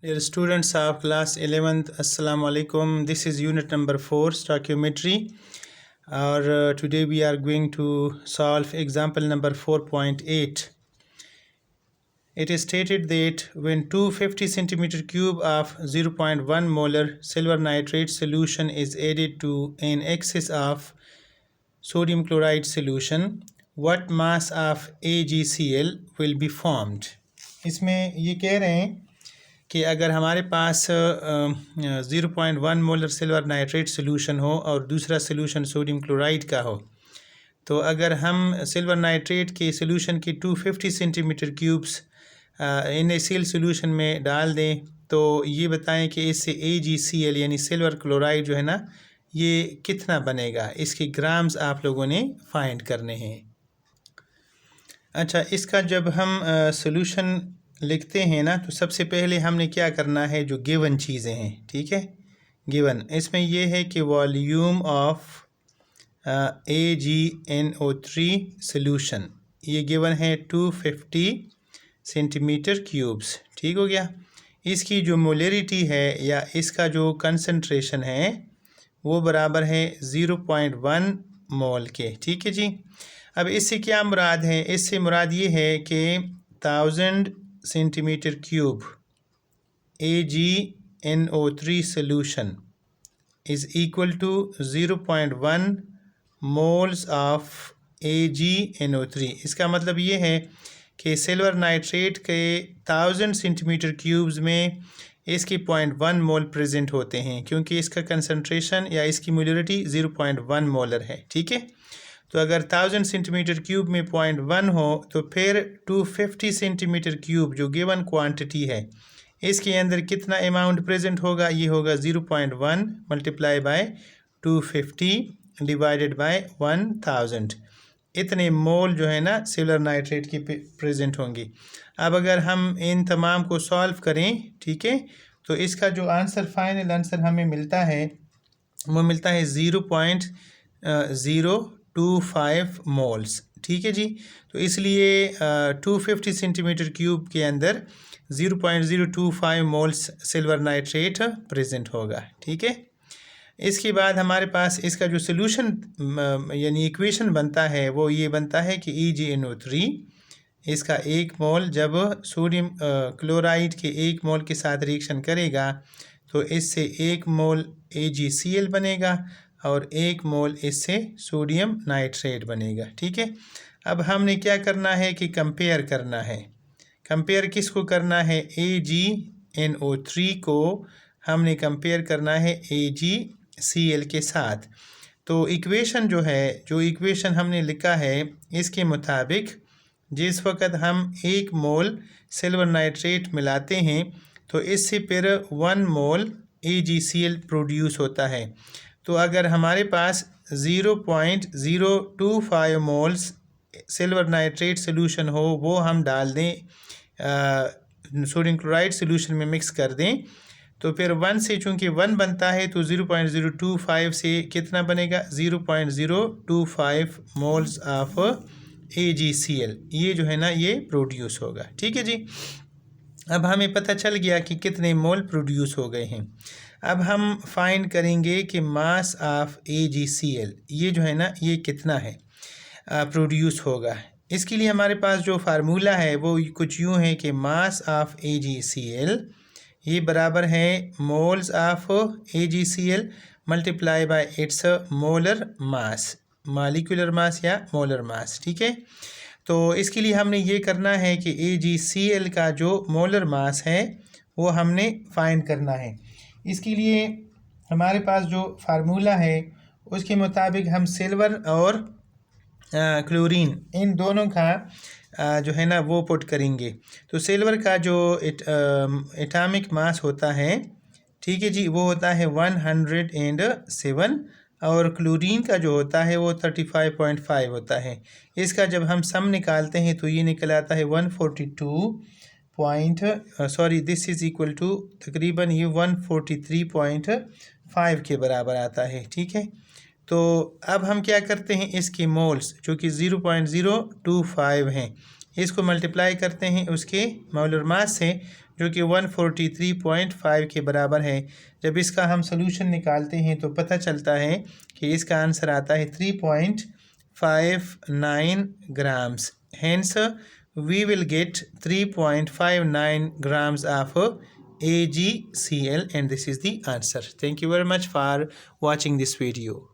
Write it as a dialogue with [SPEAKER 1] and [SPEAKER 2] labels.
[SPEAKER 1] Dear students of class 11th, Assalamu alaikum. This is unit number 4, stoichiometry. Today we are going to solve example number 4.8. It is stated that when 250 centimeter cube of 0.1 molar silver nitrate solution is added to an excess of sodium chloride solution, what mass of AgCl will be formed? इसमें ये कह रहे हैं कि अगर हमारे पास 0.1 molar silver nitrate solution हो और दूसरा सोल्यूशन सोडियम क्लोराइड का हो, तो अगर हम सिल्वर नाइट्रेट के सोल्यूशन के 250 सेंटीमीटर क्यूब्स NaCl सोल्यूशन में डाल दें, तो ये बताएं कि इससे AgCl यानी सिल्वर क्लोराइड जो है ना, ये कितना बनेगा। इसके ग्राम्स आप लोगों ने फाइंड करने हैं। अच्छा, इसका जब हम सोल्यूशन लिखते हैं ना, तो सबसे पहले हमने क्या करना है, जो गिवन चीज़ें हैं, ठीक है। गिवन इसमें ये है कि वॉल्यूम ऑफ AgNO3 सॉल्यूशन, ये गिवन है 250 सेंटीमीटर क्यूब्स, ठीक हो गया। इसकी जो मोलरिटी है या इसका जो कंसंट्रेशन है वो बराबर है 0.1 मोल के, ठीक है जी। अब इससे क्या मुराद है? इससे मुराद ये है कि 1000 centimetre cube AgNO3 solution is equal to 0.1 moles of AgNO3। इसका मतलब ये है कि सिल्वर नाइट्रेट के 1000 सेंटीमीटर क्यूब्स में इसकी 0.1 मोल प्रेजेंट होते हैं, क्योंकि इसका कंसंट्रेशन या इसकी मोलरिटी 0.1 मोलर है, ठीक है। तो अगर 1000 सेंटीमीटर क्यूब में 0.1 हो, तो फिर 250 सेंटीमीटर क्यूब जो गिवन क्वांटिटी है, इसके अंदर कितना अमाउंट प्रेजेंट होगा? ये होगा 0.1 मल्टीप्लाई बाय 250 डिवाइडेड बाय 1000। इतने मोल जो है ना सिल्वर नाइट्रेट की प्रेजेंट होंगी। अब अगर हम इन तमाम को सॉल्व करें, ठीक है, तो इसका जो आंसर फाइनल आंसर हमें मिलता है वो मिलता है 0.025 मोल्स, ठीक है जी। तो इसलिए 250 सेंटीमीटर क्यूब के अंदर 0.025 मोल्स सिल्वर नाइट्रेट प्रेजेंट होगा, ठीक है। इसके बाद हमारे पास इसका जो सोल्यूशन यानी इक्वेशन बनता है वो ये बनता है कि AgNO3 इसका 1 मोल जब सोडियम क्लोराइड के 1 मोल के साथ रिएक्शन करेगा, तो इससे 1 मोल AgCl बनेगा और 1 मोल इससे सोडियम नाइट्रेट बनेगा, ठीक है। अब हमने क्या करना है कि कंपेयर करना है। कंपेयर किसको करना है? AgNO3 को हमने कंपेयर करना है AgCl के साथ। तो इक्वेशन जो है, जो इक्वेशन हमने लिखा है, इसके मुताबिक जिस वक्त हम 1 मोल सिल्वर नाइट्रेट मिलाते हैं, तो इससे फिर 1 मोल AgCl प्रोड्यूस होता है। तो अगर हमारे पास 0.025 मोल्स सिल्वर नाइट्रेट सोल्यूशन हो, वो हम डाल दें सोडियम क्लोराइड सोल्यूशन में मिक्स कर दें, तो फिर 1 से चूँकि 1 बनता है, तो 0.025 से कितना बनेगा? 0.025 मोल्स ऑफ AgCl ये जो है ना ये प्रोड्यूस होगा, ठीक है जी। अब हमें पता चल गया कि कितने मोल प्रोड्यूस हो गए हैं। अब हम फाइंड करेंगे कि मास ऑफ AgCl ये जो है ना ये कितना है प्रोड्यूस होगा। इसके लिए हमारे पास जो फार्मूला है वो कुछ यूँ है कि मास ऑफ AgCl ये बराबर है moles of AgCl multiply by it's molar mass, molecular mass या मोलर मास, ठीक है। तो इसके लिए हमने ये करना है कि AgCl का जो मोलर मास है वो हमने फाइंड करना है। इसके लिए हमारे पास जो फार्मूला है उसके मुताबिक हम सिल्वर और क्लोरीन इन दोनों का जो है ना वो पुट करेंगे। तो सिल्वर का जो एटॉमिक मास होता है, ठीक है जी, वो होता है 107 और क्लोरीन का जो होता है वो 35.5 होता है। इसका जब हम सम निकालते हैं तो ये निकल आता है दिस इज़ इक्वल टू तकरीबन ये 143.5 के बराबर आता है, ठीक है। तो अब हम क्या करते हैं, इसके मोल्स जो कि 0.025 हैं, इसको मल्टीप्लाई करते हैं उसके मोलर मास से जो कि 143.5 के बराबर है। जब इसका हम सोल्यूशन निकालते हैं तो पता चलता है कि इसका आंसर आता है 3.59 grams. Hence, we will get 3.59 grams of AgCl, and this is the answer. Thank you very much for watching this video.